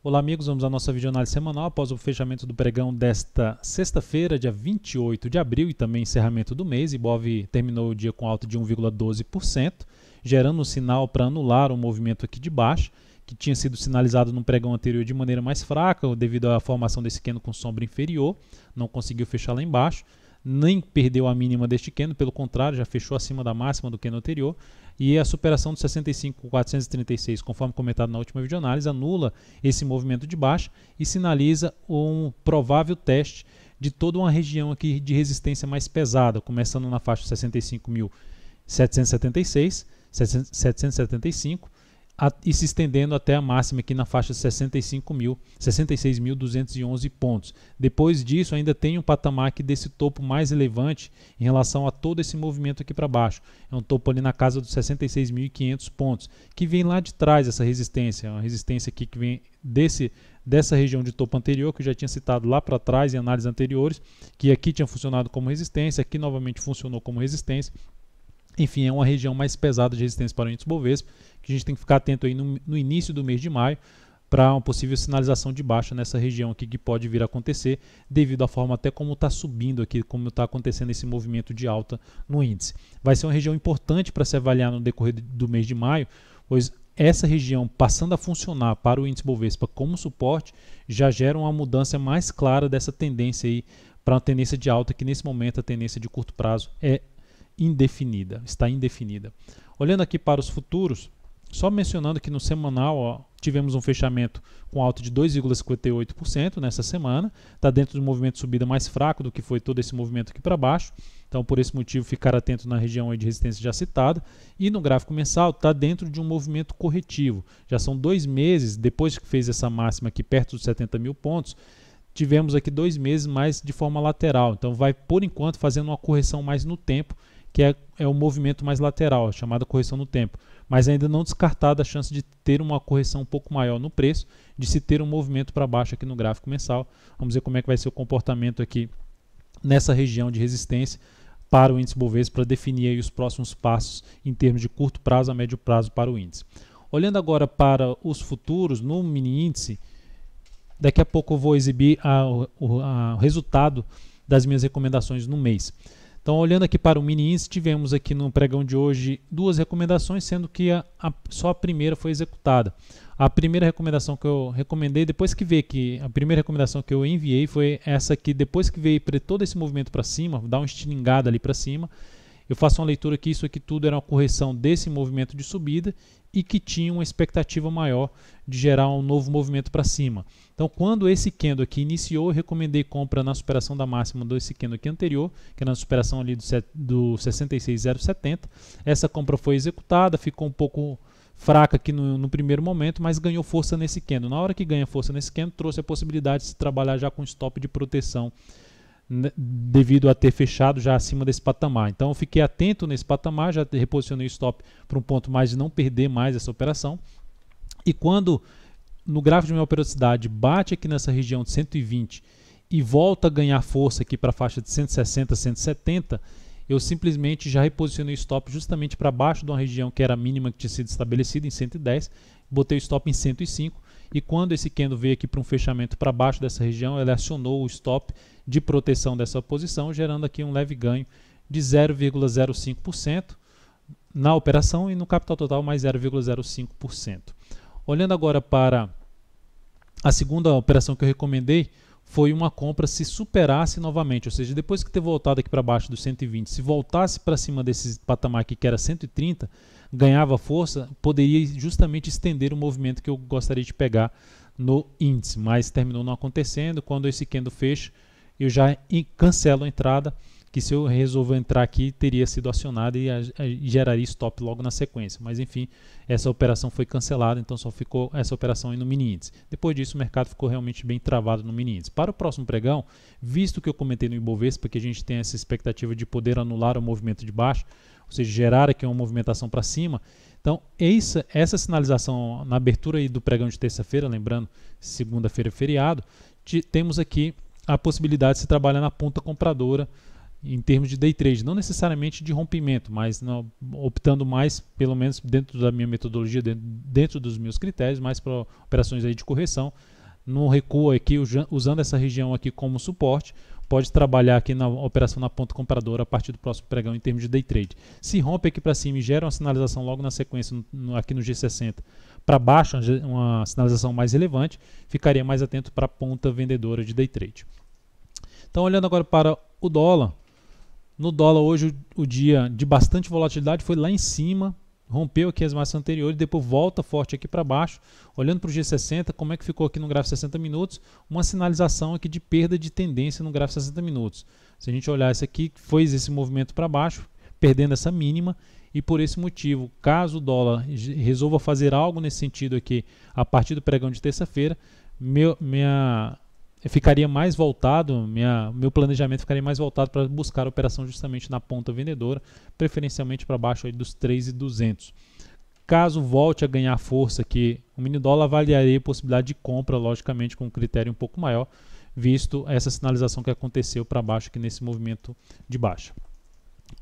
Olá amigos, vamos à nossa videoanálise semanal após o fechamento do pregão desta sexta-feira, dia 28 de abril e também encerramento do mês. Ibov terminou o dia com alta de 1,12%, gerando um sinal para anular o movimento aqui de baixo, que tinha sido sinalizado no pregão anterior de maneira mais fraca devido à formação desse candle com sombra inferior, não conseguiu fechar lá embaixo, nem perdeu a mínima deste candle, pelo contrário, já fechou acima da máxima do candle anterior, e a superação de 65.436, conforme comentado na última videoanálise, anula esse movimento de baixa e sinaliza um provável teste de toda uma região aqui de resistência mais pesada, começando na faixa 65.776, 775, e se estendendo até a máxima aqui na faixa de 66.211 pontos. Depois disso, ainda tem um patamar aqui desse topo mais relevante em relação a todo esse movimento aqui para baixo. É um topo ali na casa dos 66.500 pontos, que vem lá de trás essa resistência, uma resistência aqui que vem dessa região de topo anterior, que eu já tinha citado lá para trás em análises anteriores, que aqui tinha funcionado como resistência, aqui novamente funcionou como resistência. Enfim, é uma região mais pesada de resistência para o índice Bovespa, que a gente tem que ficar atento aí no início do mês de maio para uma possível sinalização de baixa nessa região aqui que pode vir a acontecer, devido à forma até como está subindo aqui, como está acontecendo esse movimento de alta no índice. Vai ser uma região importante para se avaliar no decorrer do mês de maio, pois essa região passando a funcionar para o índice Bovespa como suporte, já gera uma mudança mais clara dessa tendência aí para uma tendência de alta, que nesse momento a tendência de curto prazo está indefinida. Olhando aqui para os futuros, só mencionando que no semanal tivemos um fechamento com alta de 2,58% nessa semana, está dentro do movimento de subida mais fraco do que foi todo esse movimento aqui para baixo, então por esse motivo ficar atento na região aí de resistência já citada, e no gráfico mensal está dentro de um movimento corretivo, já são 2 meses depois que fez essa máxima aqui perto dos 70 mil pontos, tivemos aqui 2 meses mais de forma lateral, então vai por enquanto fazendo uma correção mais no tempo, que é o movimento mais lateral, chamada correção no tempo, mas ainda não descartada a chance de ter uma correção um pouco maior no preço, de se ter um movimento para baixo aqui no gráfico mensal. Vamos ver como é que vai ser o comportamento aqui nessa região de resistência para o índice Bovespa, para definir aí os próximos passos em termos de curto prazo a médio prazo para o índice. Olhando agora para os futuros no mini índice, daqui a pouco eu vou exibir o resultado das minhas recomendações no mês. Então, olhando aqui para o mini índice, tivemos aqui no pregão de hoje 2 recomendações, sendo que só a primeira foi executada. A primeira recomendação que eu recomendei, depois que veio aqui, a primeira recomendação que eu enviei foi essa aqui, depois que veio todo esse movimento para cima, dá uma estilingada ali para cima, eu faço uma leitura que isso aqui tudo era uma correção desse movimento de subida e que tinha uma expectativa maior de gerar um novo movimento para cima. Então, quando esse candle aqui iniciou, eu recomendei compra na superação da máxima desse candle aqui anterior, que é na superação ali do 66,070. Essa compra foi executada, ficou um pouco fraca aqui no primeiro momento, mas ganhou força nesse candle. Na hora que ganha força nesse candle, trouxe a possibilidade de se trabalhar já com stop de proteção, devido a ter fechado já acima desse patamar. Então eu fiquei atento nesse patamar, já reposicionei o stop para um ponto mais de não perder mais essa operação, e quando no gráfico de minha periodicidade bate aqui nessa região de 120 e volta a ganhar força aqui para a faixa de 160, 170, eu simplesmente já reposicionei o stop justamente para baixo de uma região que era a mínima que tinha sido estabelecida em 110, botei o stop em 105, e quando esse candle veio aqui para um fechamento para baixo dessa região, ele acionou o stop de proteção dessa posição, gerando aqui um leve ganho de 0,05% na operação e no capital total mais 0,05%. Olhando agora para a segunda operação que eu recomendei, foi uma compra se superasse novamente, ou seja, depois que ter voltado aqui para baixo dos 120, se voltasse para cima desse patamar aqui que era 130, ganhava força, poderia justamente estender o movimento que eu gostaria de pegar no índice, mas terminou não acontecendo. Quando esse candle fecha, eu já cancelo a entrada, que se eu resolver entrar aqui, teria sido acionada e geraria stop logo na sequência. Mas enfim, essa operação foi cancelada, então só ficou essa operação aí no mini índice. Depois disso, o mercado ficou realmente bem travado no mini índice. Para o próximo pregão, visto que eu comentei no Ibovespa, que a gente tem essa expectativa de poder anular o movimento de baixo, ou seja, gerar aqui uma movimentação para cima, então essa sinalização na abertura aí do pregão de terça-feira, lembrando, segunda-feira é feriado, temos aqui a possibilidade de se trabalhar na ponta compradora em termos de day trade, não necessariamente de rompimento, mas optando mais, pelo menos dentro da minha metodologia, dentro dos meus critérios, mais para operações aí de correção, no recuo aqui, usando essa região aqui como suporte, pode trabalhar aqui na operação na ponta compradora a partir do próximo pregão em termos de day trade. Se rompe aqui para cima e gera uma sinalização logo na sequência aqui no G60 para baixo, uma sinalização mais relevante, ficaria mais atento para a ponta vendedora de day trade. Então, olhando agora para o dólar, no dólar hoje o dia de bastante volatilidade foi lá em cima, rompeu aqui as máximas anteriores, depois volta forte aqui para baixo. Olhando para o G60, como é que ficou aqui no gráfico 60 minutos? Uma sinalização aqui de perda de tendência no gráfico 60 minutos. Se a gente olhar esse aqui, foi esse movimento para baixo, perdendo essa mínima, e por esse motivo, caso o dólar resolva fazer algo nesse sentido aqui, a partir do pregão de terça-feira, ficaria mais voltado, meu planejamento ficaria mais voltado para buscar a operação justamente na ponta vendedora, preferencialmente para baixo aí dos 3.200. Caso volte a ganhar força aqui, o mini dólar avaliaria a possibilidade de compra, logicamente com um critério um pouco maior, visto essa sinalização que aconteceu para baixo aqui nesse movimento de baixa.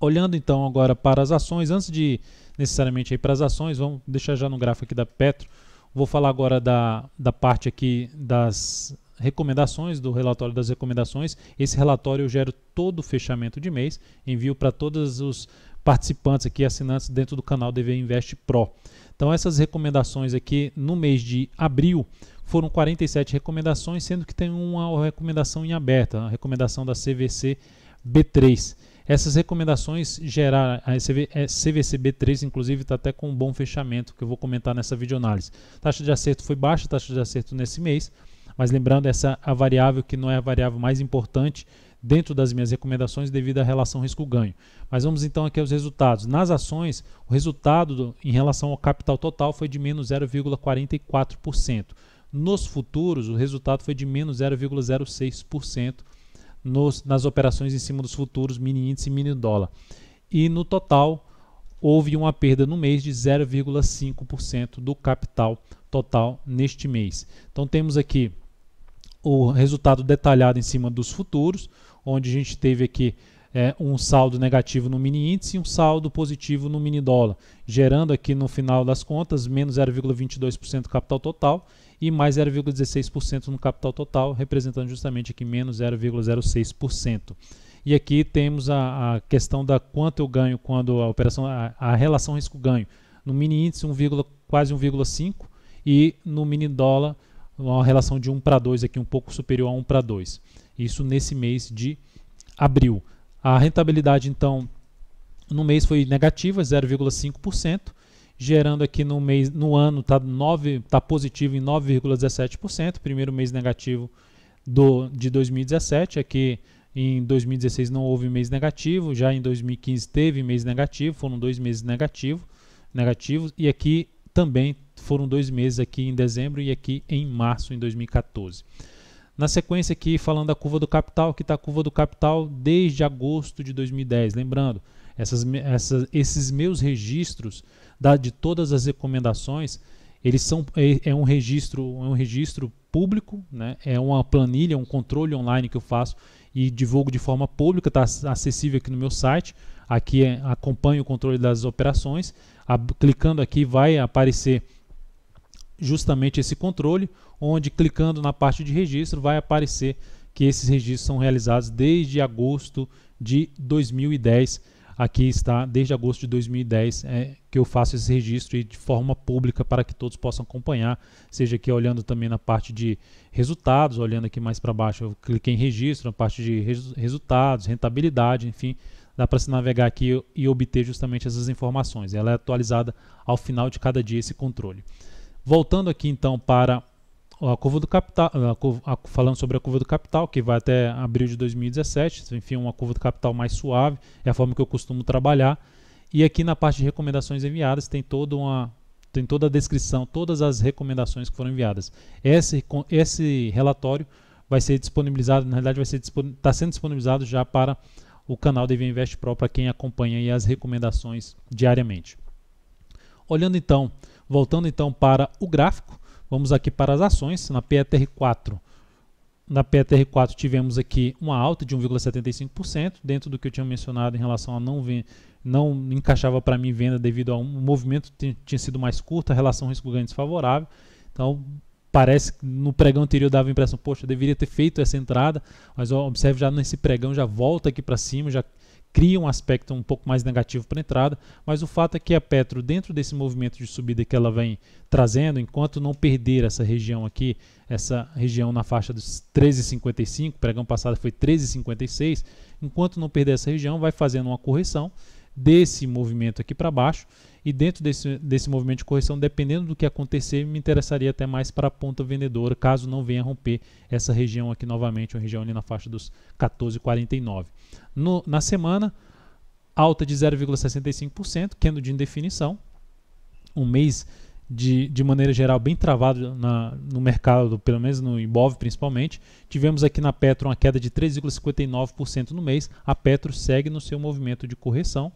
Olhando então agora para as ações, antes de necessariamente ir para as ações, vamos deixar já no gráfico aqui da Petro, vou falar agora da parte aqui das recomendações, do relatório das recomendações. Esse relatório eu gero todo o fechamento de mês, envio para todos os participantes aqui, assinantes dentro do canal DV Invest Pro. Então essas recomendações aqui no mês de abril foram 47 recomendações, sendo que tem uma recomendação em aberto, a recomendação da CVC B3. Essas recomendações geraram, a CVC B3 inclusive está até com um bom fechamento, que eu vou comentar nessa videoanálise. Taxa de acerto foi baixa, taxa de acerto nesse mês, mas lembrando, essa a variável que não é a variável mais importante dentro das minhas recomendações devido à relação risco-ganho. Mas vamos então aqui aos resultados. Nas ações, o resultado em relação ao capital total foi de menos 0,44%. Nos futuros, o resultado foi de menos 0,06% nas operações em cima dos futuros mini índice e mini dólar. E no total, houve uma perda no mês de 0,5% do capital total neste mês. Então temos aqui o resultado detalhado em cima dos futuros, onde a gente teve aqui um saldo negativo no mini índice e um saldo positivo no mini dólar, gerando aqui no final das contas menos 0,22% do capital total e mais 0,16% no capital total, representando justamente aqui menos 0,06%. E aqui temos a questão da quanto eu ganho quando a operação, a relação risco-ganho. No mini índice quase 1,5 e no mini dólar uma relação de 1 para 2, aqui um pouco superior a 1 para 2. Isso nesse mês de abril. A rentabilidade então no mês foi negativa, 0,5%, gerando aqui no ano tá positivo em 9,17%, primeiro mês negativo de 2017, aqui em 2016 não houve mês negativo, já em 2015 teve mês negativo, foram 2 meses negativos, e aqui também foram 2 meses aqui em dezembro e aqui em março em 2014. Na sequência aqui falando da curva do capital, que está a curva do capital desde agosto de 2010, lembrando, esses meus registros de todas as recomendações, eles é um registro público, né? É uma planilha, um controle online que eu faço e divulgo de forma pública, está acessível aqui no meu site. Aqui acompanho o controle das operações, clicando aqui vai aparecer justamente esse controle, onde clicando na parte de registro vai aparecer que esses registros são realizados desde agosto de 2010. Aqui está, desde agosto de 2010, que eu faço esse registro e de forma pública para que todos possam acompanhar, seja aqui olhando também na parte de resultados, olhando aqui mais para baixo, eu cliquei em registro, na parte de resultados, rentabilidade, enfim, dá para se navegar aqui e obter justamente essas informações. Ela é atualizada ao final de cada dia esse controle. Voltando aqui então para a curva do capital, falando sobre a curva do capital, que vai até abril de 2017, enfim, uma curva do capital mais suave, é a forma que eu costumo trabalhar. E aqui na parte de recomendações enviadas tem toda a descrição, todas as recomendações que foram enviadas. Esse relatório vai ser disponibilizado, na realidade está sendo disponibilizado já para o canal DV Invest Pro, para quem acompanha aí as recomendações diariamente. Voltando então para o gráfico, vamos aqui para as ações. Na PETR4 tivemos aqui uma alta de 1,75%, dentro do que eu tinha mencionado em relação a não encaixava para mim venda devido a um movimento que tinha sido mais curto, a relação risco-ganho desfavorável. Então parece que no pregão anterior dava a impressão, poxa, eu deveria ter feito essa entrada, mas observe já nesse pregão já volta aqui para cima, já cria um aspecto um pouco mais negativo para a entrada, mas o fato é que a Petro, dentro desse movimento de subida que ela vem trazendo, enquanto não perder essa região aqui, essa região na faixa dos 13,55, o pregão passado foi 13,56, enquanto não perder essa região, vai fazendo uma correção desse movimento aqui para baixo, e dentro desse movimento de correção, dependendo do que acontecer, me interessaria até mais para a ponta vendedora, caso não venha romper essa região aqui novamente, uma região ali na faixa dos 14,49. Na semana, alta de 0,65%, candle de indefinição, um mês de maneira geral bem travado no mercado, pelo menos no Ibov principalmente. Tivemos aqui na Petro uma queda de 3,59% no mês. A Petro segue no seu movimento de correção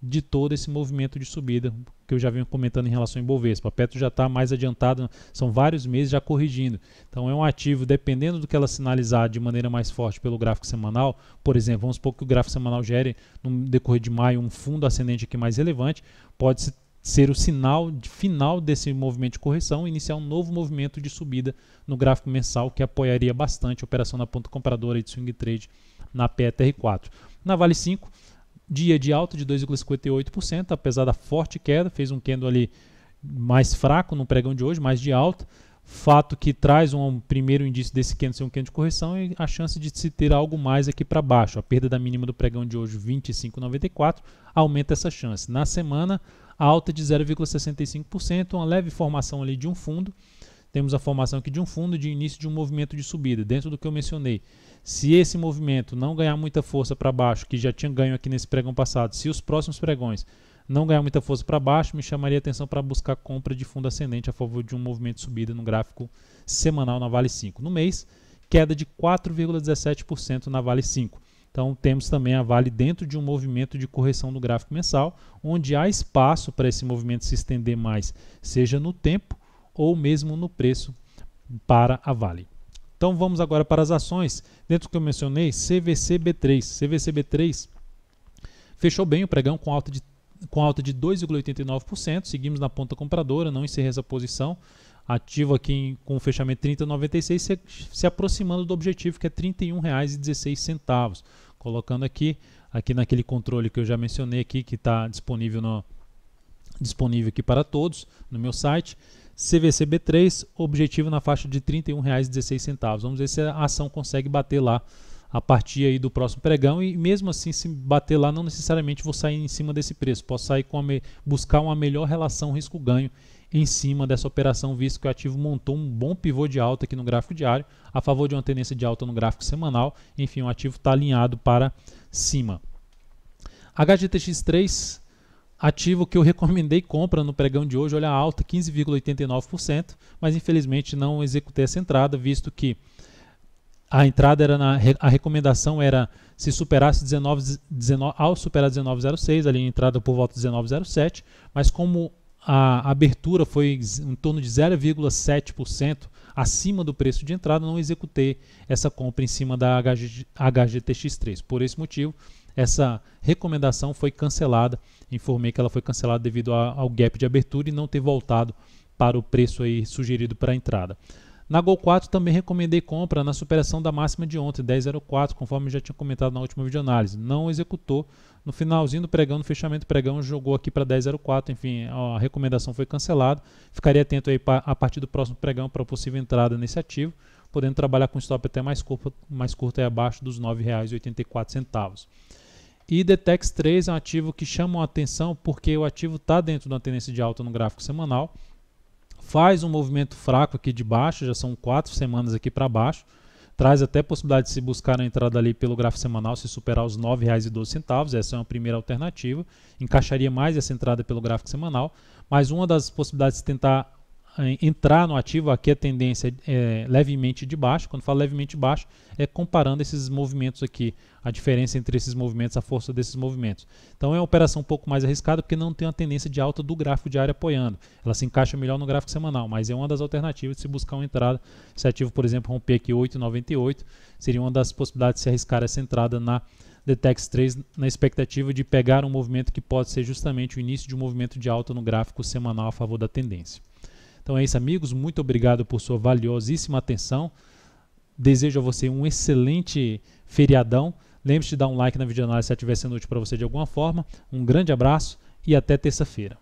de todo esse movimento de subida que eu já venho comentando em relação ao Ibovespa. A Petro já está mais adiantada, são vários meses já corrigindo. Então é um ativo, dependendo do que ela sinalizar de maneira mais forte pelo gráfico semanal, por exemplo, vamos supor que o gráfico semanal gere no decorrer de maio um fundo ascendente aqui mais relevante, pode ser o sinal final desse movimento de correção e iniciar um novo movimento de subida no gráfico mensal que apoiaria bastante a operação na ponta compradora e de swing trade na PETR4. Na Vale 5, dia de alta de 2,58%, apesar da forte queda, fez um candle ali mais fraco no pregão de hoje, mais de alta, fato que traz um primeiro indício desse candle ser um candle de correção e a chance de se ter algo mais aqui para baixo. A perda da mínima do pregão de hoje, 25,94, aumenta essa chance. Na semana, alta de 0,65%, uma leve formação ali de um fundo. Temos a formação aqui de um fundo de início de um movimento de subida, dentro do que eu mencionei. Se esse movimento não ganhar muita força para baixo, que já tinha ganho aqui nesse pregão passado, se os próximos pregões não ganhar muita força para baixo, me chamaria a atenção para buscar compra de fundo ascendente a favor de um movimento de subida no gráfico semanal na Vale 5. No mês, queda de 4,17% na Vale 5. Então temos também a Vale dentro de um movimento de correção no gráfico mensal, onde há espaço para esse movimento se estender mais, seja no tempo ou mesmo no preço para a Vale. Então vamos agora para as ações. Dentro do que eu mencionei, CVC-B3. CVC-B3 fechou bem o pregão com alta de 2,89%. Seguimos na ponta compradora, não encerrei essa posição. Ativo aqui com o fechamento 30,96, se aproximando do objetivo que é R$ 31,16. Colocando aqui naquele controle que eu já mencionei aqui, que está disponível aqui para todos no meu site. CVC-B3, objetivo na faixa de R$ 31,16. Vamos ver se a ação consegue bater lá a partir aí do próximo pregão, e mesmo assim, se bater lá, não necessariamente vou sair em cima desse preço, posso sair buscar uma melhor relação risco-ganho em cima dessa operação, visto que o ativo montou um bom pivô de alta aqui no gráfico diário, a favor de uma tendência de alta no gráfico semanal. Enfim, o ativo está alinhado para cima. HGTX3, ativo que eu recomendei compra no pregão de hoje, olha a alta, 15,89%, mas infelizmente não executei essa entrada, visto que a entrada era a recomendação era se superasse ao superar 19,06, ali a entrada por volta de 19,07, mas como a abertura foi em torno de 0,7% acima do preço de entrada, não executei essa compra em cima da HGTX3. Por esse motivo, essa recomendação foi cancelada. Informei que ela foi cancelada devido ao gap de abertura e não ter voltado para o preço aí sugerido para a entrada. Na Gol 4 também recomendei compra na superação da máxima de ontem, 10,04, conforme eu já tinha comentado na última videoanálise. Não executou. No finalzinho do pregão, no fechamento do pregão, jogou aqui para 10,04. Enfim, a recomendação foi cancelada. Ficaria atento aí a partir do próximo pregão para a possível entrada nesse ativo, podendo trabalhar com stop até mais curto aí abaixo dos R$ 9,84. E Detex 3 é um ativo que chama a atenção porque o ativo está dentro de uma tendência de alta no gráfico semanal. Faz um movimento fraco aqui de baixo, já são 4 semanas aqui para baixo. Traz até a possibilidade de se buscar a entrada ali pelo gráfico semanal, se superar os R$ 9,12. Essa é uma primeira alternativa. Encaixaria mais essa entrada pelo gráfico semanal. Mas uma das possibilidades de tentar entrar no ativo, aqui a tendência é levemente de baixo. Quando falo levemente de baixo, é comparando esses movimentos aqui, a diferença entre esses movimentos, a força desses movimentos. Então é uma operação um pouco mais arriscada porque não tem uma tendência de alta do gráfico diário apoiando. Ela se encaixa melhor no gráfico semanal, mas é uma das alternativas de se buscar uma entrada. Se ativo, por exemplo, romper aqui 8,98, seria uma das possibilidades de se arriscar essa entrada na Detex 3, na expectativa de pegar um movimento que pode ser justamente o início de um movimento de alta no gráfico semanal a favor da tendência. Então é isso, amigos, muito obrigado por sua valiosíssima atenção. Desejo a você um excelente feriadão. Lembre-se de dar um like na videoanálise se ela estiver sendo útil para você de alguma forma. Um grande abraço e até terça-feira.